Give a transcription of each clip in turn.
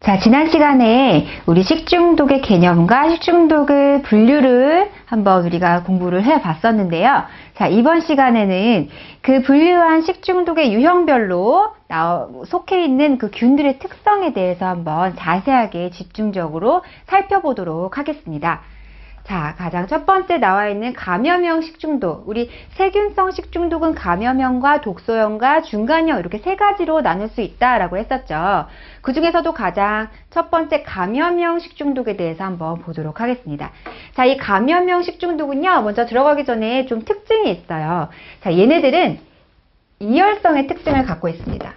자, 지난 시간에 우리 식중독의 개념과 식중독의 분류를 한번 우리가 공부를 해 봤었는데요. 자, 이번 시간에는 그 분류한 식중독의 유형별로 속해 있는 그 균들의 특성에 대해서 한번 자세하게 집중적으로 살펴보도록 하겠습니다. 자, 가장 첫 번째 나와 있는 감염형 식중독. 우리 세균성 식중독은 감염형과 독소형과 중간형 이렇게 세 가지로 나눌 수 있다라고 했었죠. 그 중에서도 가장 첫 번째 감염형 식중독에 대해서 한번 보도록 하겠습니다. 자, 이 감염형 식중독은요, 먼저 들어가기 전에 좀 특징이 있어요. 자, 얘네들은 이열성의 특징을 갖고 있습니다.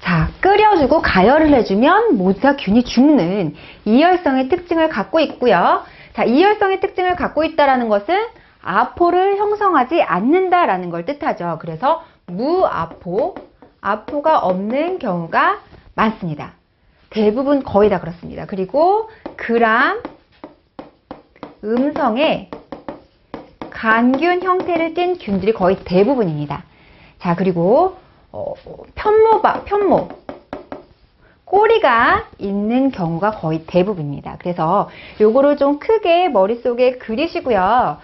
자, 끓여주고 가열을 해주면 모두 다 균이 죽는 이열성의 특징을 갖고 있고요. 자, 이열성의 특징을 갖고 있다는 것은 아포를 형성하지 않는다라는 걸 뜻하죠. 그래서 무아포, 아포가 없는 경우가 많습니다. 대부분 거의 다 그렇습니다. 그리고 그람, 음성의 간균 형태를 띤 균들이 거의 대부분입니다. 자, 그리고 편모, 꼬리가 있는 경우가 거의 대부분입니다. 그래서 요거를 좀 크게 머릿속에 그리시고요.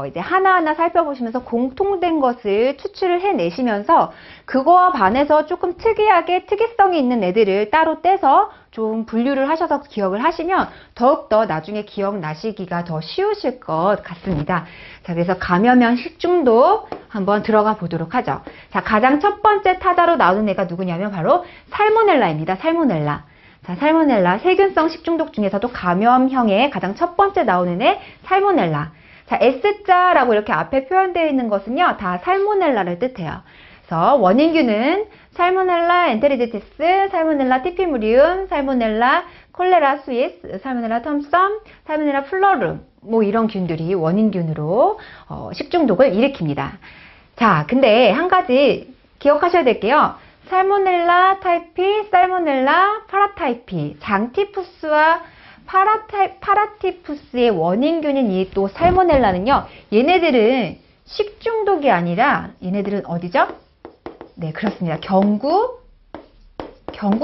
이제 하나하나 살펴보시면서 공통된 것을 추출을 해내시면서 그거와 반해서 조금 특이하게 특이성이 있는 애들을 따로 떼서 좀 분류를 하셔서 기억을 하시면 더욱더 나중에 기억나시기가 더 쉬우실 것 같습니다. 자, 그래서 감염형 식중독 한번 들어가 보도록 하죠. 자, 가장 첫 번째 타자로 나오는 애가 누구냐면 바로 살모넬라입니다. 살모넬라. 자, 살모넬라. 세균성 식중독 중에서도 감염형의 가장 첫 번째 나오는 애 살모넬라. 자, S자라고 이렇게 앞에 표현되어 있는 것은요, 다 살모넬라를 뜻해요. 그래서 원인균은 살모넬라 엔테리디티스, 살모넬라 티피무리움, 살모넬라 콜레라 스위스, 살모넬라 톰썸, 살모넬라 플로름, 뭐 이런 균들이 원인균으로 식중독을 일으킵니다. 자, 근데 한 가지 기억하셔야 될게요. 살모넬라 타이피, 살모넬라 파라타이피, 장티푸스와 파라티푸스의 원인균인 이 또 살모넬라는요, 얘네들은 식중독이 아니라 얘네들은 어디죠? 네, 그렇습니다. 경구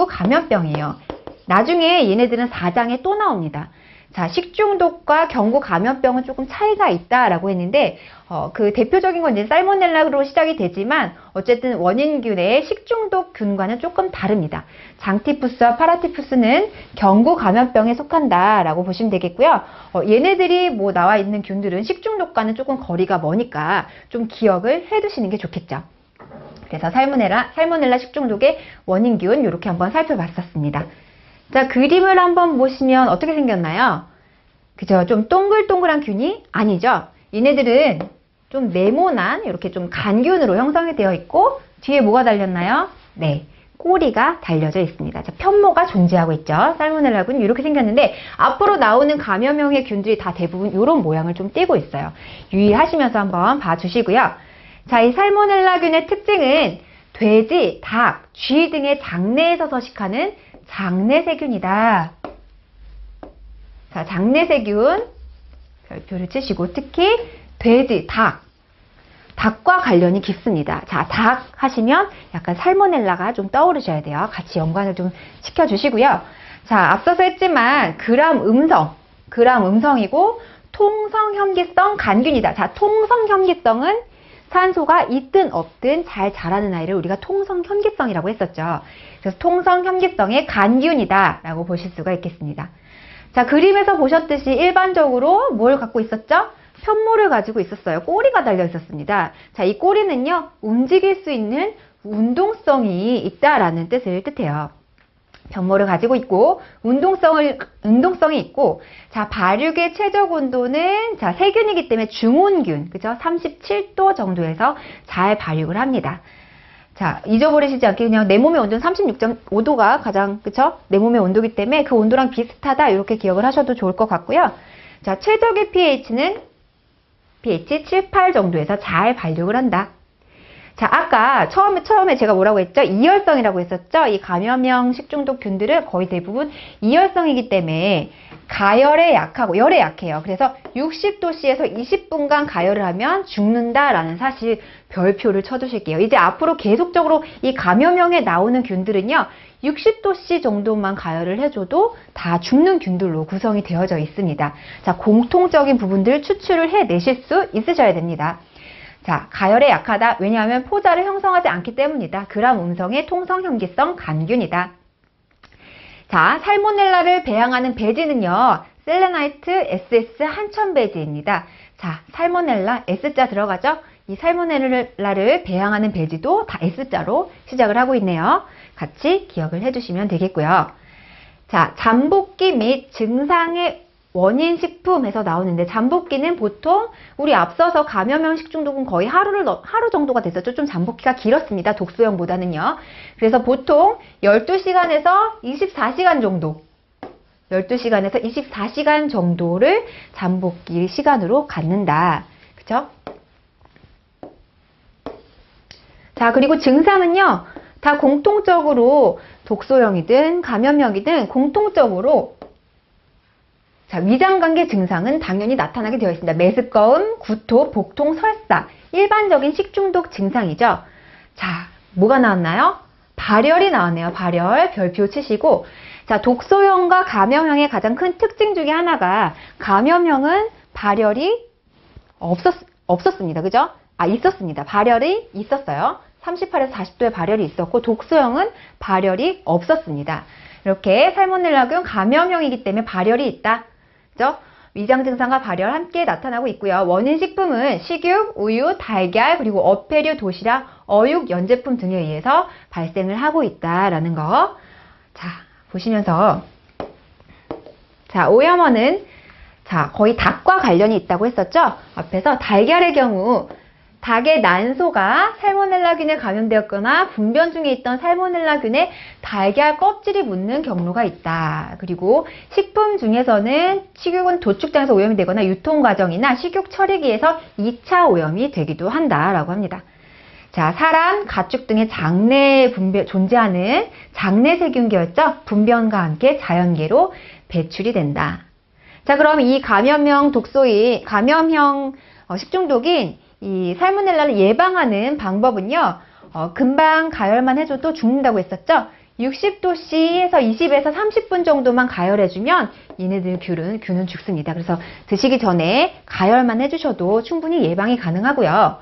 감염병이에요. 나중에 얘네들은 사장에 또 나옵니다. 자, 식중독과 경구 감염병은 조금 차이가 있다라고 했는데, 그 대표적인 건 이제 살모넬라로 시작이 되지만, 어쨌든 원인균의 식중독 균과는 조금 다릅니다. 장티푸스와 파라티푸스는 경구 감염병에 속한다라고 보시면 되겠고요. 얘네들이 뭐 나와 있는 균들은 식중독과는 조금 거리가 머니까 좀 기억을 해 두시는 게 좋겠죠. 그래서 살모넬라 식중독의 원인균 이렇게 한번 살펴봤었습니다. 자, 그림을 한번 보시면 어떻게 생겼나요? 그죠? 좀 동글동글한 균이 아니죠? 얘네들은 좀 네모난 이렇게 좀 간균으로 형성이 되어 있고 뒤에 뭐가 달렸나요? 네, 꼬리가 달려져 있습니다. 자, 편모가 존재하고 있죠. 살모넬라균 이렇게 생겼는데 앞으로 나오는 감염형의 균들이 다 대부분 이런 모양을 좀 띠고 있어요. 유의하시면서 한번 봐주시고요. 자, 이 살모넬라균의 특징은 돼지, 닭, 쥐 등의 장내에서 서식하는 장내세균이다. 자, 장내세균 별표를 치시고 특히 돼지, 닭과 관련이 깊습니다. 자, 닭 하시면 약간 살모넬라가 좀 떠오르셔야 돼요. 같이 연관을 좀 시켜주시고요. 자, 앞서서 했지만 그람 음성이고 통성현기성 간균이다. 자, 통성현기성은 산소가 있든 없든 잘 자라는 아이를 우리가 통성현기성이라고 했었죠. 그래서 통성현기성의 간균이다 라고 보실 수가 있겠습니다. 자, 그림에서 보셨듯이 일반적으로 뭘 갖고 있었죠? 편모를 가지고 있었어요. 꼬리가 달려 있었습니다. 자, 이 꼬리는요, 움직일 수 있는 운동성이 있다라는 뜻을 뜻해요. 편모를 가지고 있고 운동성이 있고, 자, 발육의 최적 온도는 자, 세균이기 때문에 중온균, 그죠? 37도 정도에서 잘 발육을 합니다. 자, 잊어버리시지 않게 그냥 내 몸의 온도는 36.5도가 가장, 그쵸? 내 몸의 온도이기 때문에 그 온도랑 비슷하다 이렇게 기억을 하셔도 좋을 것 같고요. 자, 최적의 pH는 pH 7, 8 정도에서 잘 발육을 한다. 자, 아까 처음에 제가 뭐라고 했죠? 이열성이라고 했었죠? 이 감염형 식중독균들은 거의 대부분 이열성이기 때문에 가열에 약하고 열에 약해요. 그래서 60도씨에서 20분간 가열을 하면 죽는다라는 사실 별표를 쳐두실게요. 이제 앞으로 계속적으로 이 감염형에 나오는 균들은요, 60도씨 정도만 가열을 해줘도 다 죽는 균들로 구성이 되어져 있습니다. 자, 공통적인 부분들 추출을 해내실 수 있으셔야 됩니다. 자, 가열에 약하다. 왜냐하면 포자를 형성하지 않기 때문이다. 그람 음성의 통성 현기성 간균이다. 자, 살모넬라를 배양하는 배지는요, 셀레나이트 SS 한천배지입니다. 자, 살모넬라 S자 들어가죠? 이 살모넬라를 배양하는 배지도 다 S자로 시작을 하고 있네요. 같이 기억을 해주시면 되겠고요. 자, 잠복기 및 증상의 원인 식품에서 나오는데, 잠복기는 보통 우리 앞서서 감염형 식중독은 거의 하루 정도가 됐었죠. 좀 잠복기가 길었습니다. 독소형보다는요. 그래서 보통 12시간에서 24시간 정도, 12시간에서 24시간 정도를 잠복기 시간으로 갖는다. 그쵸? 자, 그리고 증상은요, 다 공통적으로 독소형이든 감염형이든 공통적으로, 자, 위장관계 증상은 당연히 나타나게 되어 있습니다. 메스꺼움, 구토, 복통, 설사. 일반적인 식중독 증상이죠. 자, 뭐가 나왔나요? 발열이 나왔네요. 발열, 별표 치시고. 자, 독소형과 감염형의 가장 큰 특징 중에 하나가, 감염형은 발열이 없었습니다. 그죠? 있었습니다. 발열이 있었어요. 38에서 40도의 발열이 있었고, 독소형은 발열이 없었습니다. 이렇게 살모넬라균 감염형이기 때문에 발열이 있다. 그죠? 위장 증상과 발열 함께 나타나고 있고요. 원인 식품은 식육, 우유, 달걀, 그리고 어패류, 도시락, 어육, 연제품 등에 의해서 발생을 하고 있다라는 거. 자, 보시면서, 자, 오염원은, 자, 거의 닭과 관련이 있다고 했었죠? 앞에서 달걀의 경우 닭의 난소가 살모넬라균에 감염되었거나 분변 중에 있던 살모넬라균에 달걀 껍질이 묻는 경로가 있다. 그리고 식품 중에서는 식육은 도축장에서 오염이 되거나 유통 과정이나 식육 처리기에서 2차 오염이 되기도 한다라고 합니다. 자, 사람, 가축 등의 장내에 존재하는 장내 세균계였죠. 분변과 함께 자연계로 배출이 된다. 자, 그럼 이 감염형 식중독인 이 살모넬라를 예방하는 방법은요, 금방 가열만 해줘도 죽는다고 했었죠. 60도씨에서 20에서 30분 정도만 가열해주면 얘네들 균은 죽습니다. 그래서 드시기 전에 가열만 해주셔도 충분히 예방이 가능하고요.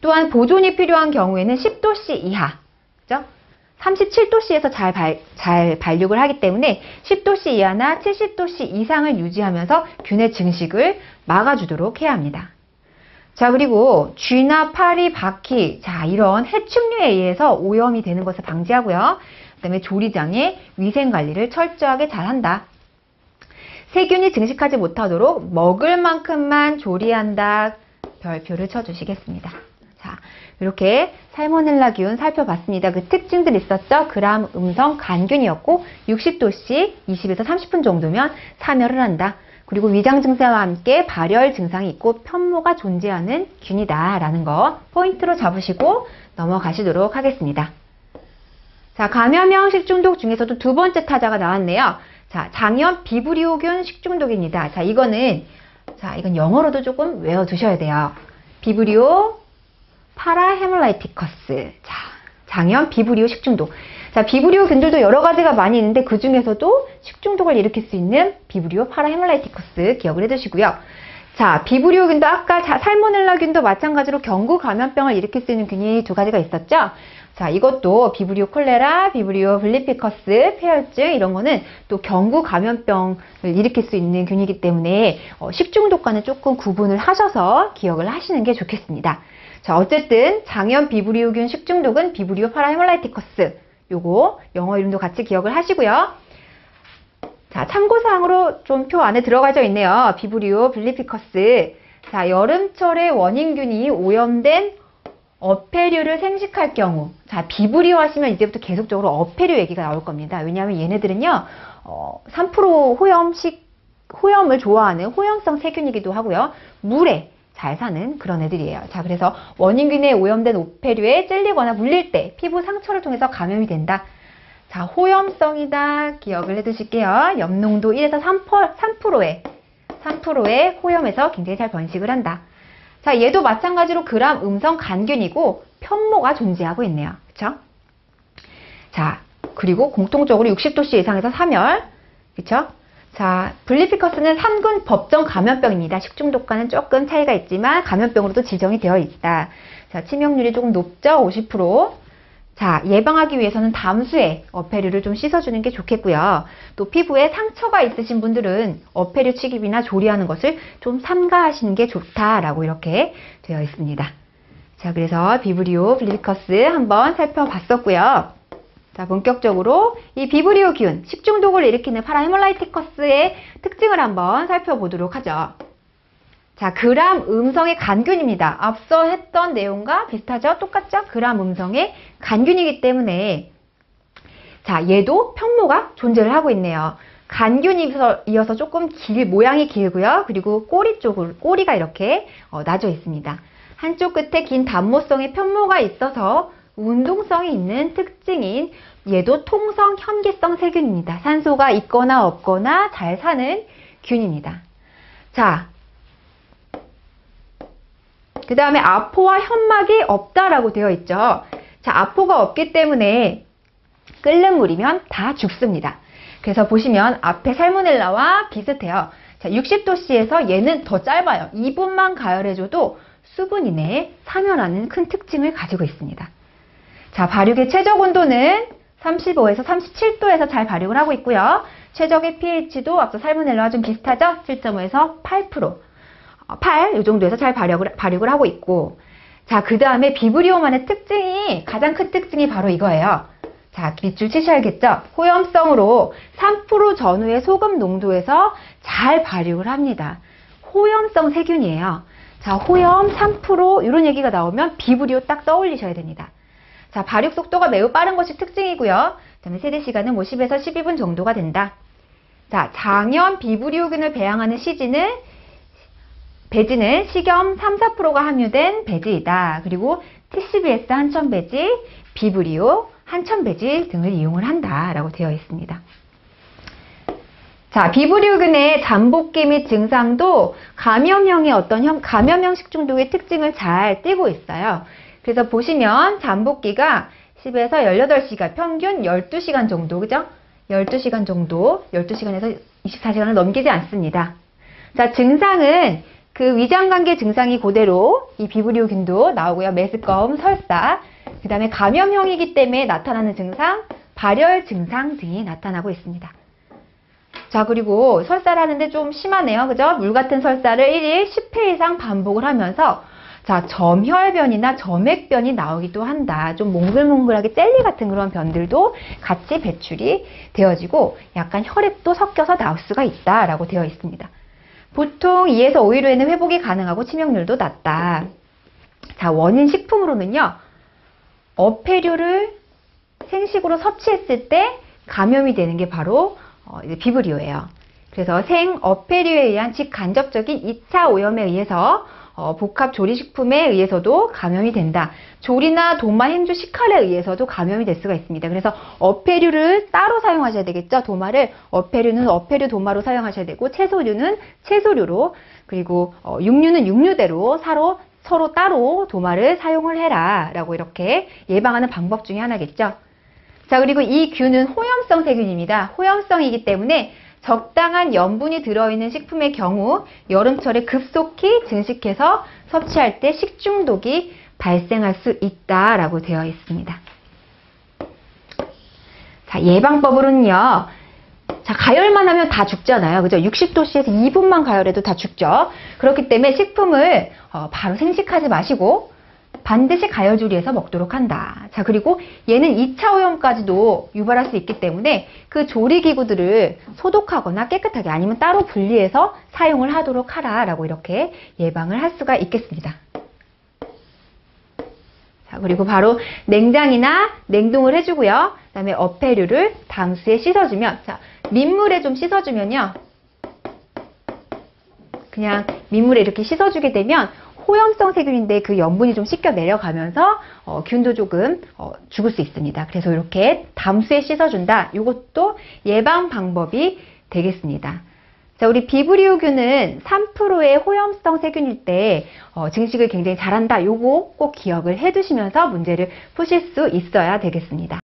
또한 보존이 필요한 경우에는 10도씨 이하, 그죠? 37도씨에서 잘 발육을 하기 때문에 10도씨 이하나 70도씨 이상을 유지하면서 균의 증식을 막아주도록 해야 합니다. 자, 그리고 쥐나 파리, 바퀴, 자, 이런 해충류에 의해서 오염이 되는 것을 방지하고요. 그 다음에 조리장의 위생관리를 철저하게 잘한다. 세균이 증식하지 못하도록 먹을 만큼만 조리한다. 별표를 쳐주시겠습니다. 자, 이렇게 살모넬라균 살펴봤습니다. 그 특징들 있었죠? 그람 음성 간균이었고 60도씨 20에서 30분 정도면 사멸을 한다. 그리고 위장 증상과 함께 발열 증상이 있고 편모가 존재하는 균이다 라는 거 포인트로 잡으시고 넘어가시도록 하겠습니다. 자, 감염형 식중독 중에서도 두 번째 타자가 나왔네요. 자, 장염 비브리오균 식중독입니다. 자, 이건 영어로도 조금 외워두셔야 돼요. 비브리오 파라헤몰라이티커스. 자, 장염 비브리오 식중독. 자, 비브리오 균들도 여러 가지가 많이 있는데 그 중에서도 식중독을 일으킬 수 있는 비브리오 파라헤몰라이티커스 기억을 해두시고요. 자, 비브리오균도 아까 살모넬라균도 마찬가지로 경구 감염병을 일으킬 수 있는 균이 두 가지가 있었죠. 자, 이것도 비브리오 콜레라, 비브리오 블리피커스, 폐혈증 이런 거는 또 경구 감염병을 일으킬 수 있는 균이기 때문에 식중독과는 조금 구분을 하셔서 기억을 하시는 게 좋겠습니다. 자, 어쨌든 장염 비브리오균 식중독은 비브리오 파라헤몰라이티커스. 요거 영어 이름도 같이 기억을 하시고요. 자, 참고사항으로 좀 표 안에 들어가져 있네요. 비브리오 블리피커스. 자, 여름철에 원인균이 오염된 어패류를 생식할 경우, 자, 비브리오 하시면 이제부터 계속적으로 어패류 얘기가 나올 겁니다. 왜냐하면 얘네들은요, 3% 호염을 좋아하는 호염성 세균이기도 하고요. 물에, 잘 사는 그런 애들이에요. 자, 그래서 원인균에 오염된 오페류에 찔리거나 물릴 때 피부 상처를 통해서 감염이 된다. 자, 호염성이다. 기억을 해두실게요. 염농도 1에서 3%의 호염에서 굉장히 잘 번식을 한다. 자, 얘도 마찬가지로 gram 음성 간균이고 편모가 존재하고 있네요. 그쵸? 자, 그리고 공통적으로 60도씨 이상에서 사멸. 그쵸? 자, 블리피커스는 3군 법정 감염병입니다. 식중독과는 조금 차이가 있지만 감염병으로도 지정이 되어 있다. 자, 치명률이 조금 높죠? 50%. 자, 예방하기 위해서는 담수에 어패류를 좀 씻어주는 게 좋겠고요. 또 피부에 상처가 있으신 분들은 어패류 취급이나 조리하는 것을 좀 삼가하시는 게 좋다라고 이렇게 되어 있습니다. 자, 그래서 비브리오 블리피커스 한번 살펴봤었고요. 자, 본격적으로 이 비브리오균, 식중독을 일으키는 파라헤몰라이티커스의 특징을 한번 살펴보도록 하죠. 자, gram 음성의 간균입니다. 앞서 했던 내용과 비슷하죠? 똑같죠? gram 음성의 간균이기 때문에 자, 얘도 편모가 존재를 하고 있네요. 간균이어서 조금 모양이 길고요. 그리고 꼬리가 이렇게 나져 있습니다. 한쪽 끝에 긴 단모성의 편모가 있어서 운동성이 있는 특징인 얘도 통성 현기성 세균입니다. 산소가 있거나 없거나 잘 사는 균입니다. 자, 그 다음에 아포와 현막이 없다라고 되어 있죠. 자, 아포가 없기 때문에 끓는 물이면 다 죽습니다. 그래서 보시면 앞에 살모넬라와 비슷해요. 자, 60도씨에서 얘는 더 짧아요. 2분만 가열해줘도 수분 이내에 사멸하는 큰 특징을 가지고 있습니다. 자, 발육의 최적 온도는 35에서 37도에서 잘 발육을 하고 있고요. 최적의 pH도 앞서 살모넬라와 좀 비슷하죠? 7.5에서 8%. 8, 이 정도에서 잘 발육을 하고 있고. 자, 그 다음에 비브리오만의 가장 큰 특징이 바로 이거예요. 자, 밑줄 치셔야겠죠? 호염성으로 3% 전후의 소금 농도에서 잘 발육을 합니다. 호염성 세균이에요. 자, 호염 3% 이런 얘기가 나오면 비브리오 딱 떠올리셔야 됩니다. 자, 발육 속도가 매우 빠른 것이 특징이고요. 그다음에 세대 시간은 10에서 12분 정도가 된다. 자, 장염 비브리오균을 배양하는 배지는 식염 3, 4%가 함유된 배지이다. 그리고 TCBS 한천배지, 비브리오 한천배지 등을 이용을 한다라고 되어 있습니다. 자, 비브리오균의 잠복기 및 증상도 감염형 식중독의 특징을 잘 띠고 있어요. 그래서 보시면 잠복기가 10에서 18시간, 평균 12시간 정도, 그죠? 12시간 정도, 12시간에서 24시간을 넘기지 않습니다. 자, 증상은 그 위장관계 증상이 그대로 이 비브리오균도 나오고요. 메스꺼움, 설사, 그 다음에 감염형이기 때문에 나타나는 증상, 발열 증상 등이 나타나고 있습니다. 자, 그리고 설사를 하는데 좀 심하네요. 그죠? 물 같은 설사를 1일 10회 이상 반복을 하면서 자, 점혈변이나 점액변이 나오기도 한다. 좀 몽글몽글하게 젤리 같은 그런 변들도 같이 배출이 되어지고 약간 혈액도 섞여서 나올 수가 있다라고 되어 있습니다. 보통 2에서 5일 후에는 회복이 가능하고 치명률도 낮다. 자, 원인 식품으로는요. 어패류를 생식으로 섭취했을 때 감염이 되는 게 바로 비브리오예요. 그래서 생어패류에 의한 직간접적인 2차 오염에 의해서 복합 조리식품에 의해서도 감염이 된다. 조리나 도마, 행주, 식칼에 의해서도 감염이 될 수가 있습니다. 그래서 어패류를 따로 사용하셔야 되겠죠. 도마를 어패류는 어패류 도마로 사용하셔야 되고 채소류는 채소류로 그리고 육류는 육류대로 서로 따로 도마를 사용을 해라 라고 이렇게 예방하는 방법 중에 하나겠죠. 자, 그리고 이 균은 호염성 세균입니다. 호염성이기 때문에 적당한 염분이 들어있는 식품의 경우 여름철에 급속히 증식해서 섭취할 때 식중독이 발생할 수 있다라고 되어 있습니다. 자, 예방법으로는요. 자, 가열만 하면 다 죽잖아요. 그죠? 60도씨에서 2분만 가열해도 다 죽죠. 그렇기 때문에 식품을 바로 생식하지 마시고 반드시 가열조리해서 먹도록 한다. 자, 그리고 얘는 2차 오염까지도 유발할 수 있기 때문에 그 조리기구들을 소독하거나 깨끗하게 아니면 따로 분리해서 사용을 하도록 하라라고 이렇게 예방을 할 수가 있겠습니다. 자, 그리고 바로 냉장이나 냉동을 해주고요. 그 다음에 어패류를 담수에 씻어주면, 자, 민물에 좀 씻어주면요. 그냥 민물에 이렇게 씻어주게 되면 호염성 세균인데 그 염분이 좀 씻겨 내려가면서 균도 조금 죽을 수 있습니다. 그래서 이렇게 담수에 씻어준다. 이것도 예방 방법이 되겠습니다. 자, 우리 비브리오균은 3%의 호염성 세균일 때 증식을 굉장히 잘한다. 요거 꼭 기억을 해두시면서 문제를 푸실 수 있어야 되겠습니다.